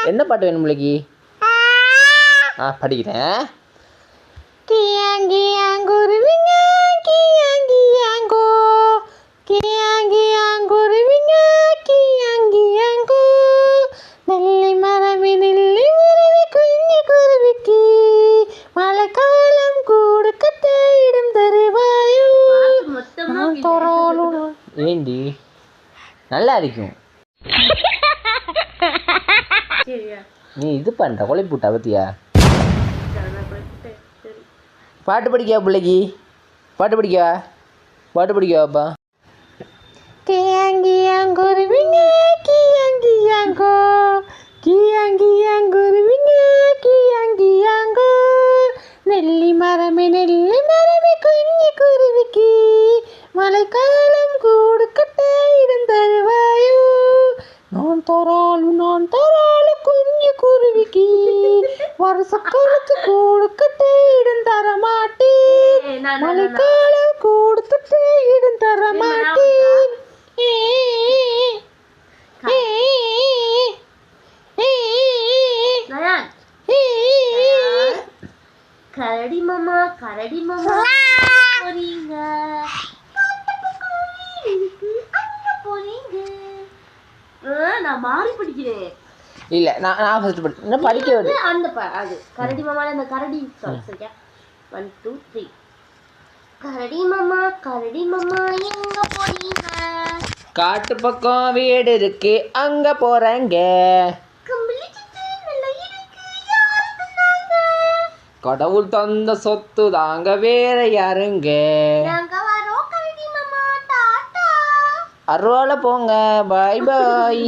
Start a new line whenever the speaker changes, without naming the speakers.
என்ன பாட்டு வேணும் பிள்ளைக்கு? படிக்கிறேன். கியாங்கியாங்குருவிங்க கியாங்கியாங்கோ கியாங்கியாங்குருவிங்க கியாங்கியாங்கோ நெல்லி மரமே நெல்லி மரமே குஞ்சு குருவிக்கு மழைக்காலம் கூடுக்க தேடும் தருவாயோ. ஏண்டி நல்லா இருக்கும். நீ இது பண்ற கொலை போட்டா பத்தியா? பாட்டு படிக்கா பிள்ளைக்கு? பாட்டு படிக்காப்பா? கியாங்கியாங்குருவிங்க கியாங்கியாங்கோ கியாங்கியாங்குருவிங்க கியாங்கியாங்கோ நெல்லி மரமே குஞ்சு குருவிக்கு மழைக்காலம் கூடு கட்டையிடும் தருவாயோ. நான் தராளு குஞ்சு குருவிக்கு வருஷ கருத்து கூடு கட்டையிடும் தரமாட்டேன் மழைக்காலம் கூடு கட்டையிடும் தரமாட்டேன்.
கரடி மாமா போறீங்க நான் மாறி படிக்கிறேன்.
இல்ல நான் ஃபர்ஸ்ட் படிக்க
வந்து அந்த அது கரடி மாமால அந்த கரடி சரியா 1 2 3 கரடி மாமா எங்க போறீங்க?
காட்டு பக்கம் வீடு இருக்கு அங்க போறேங்க. கடவுள் தந்த சொத்து தாங்க வேற யாருங்க? அருவால போங்க. பாய் பாய்.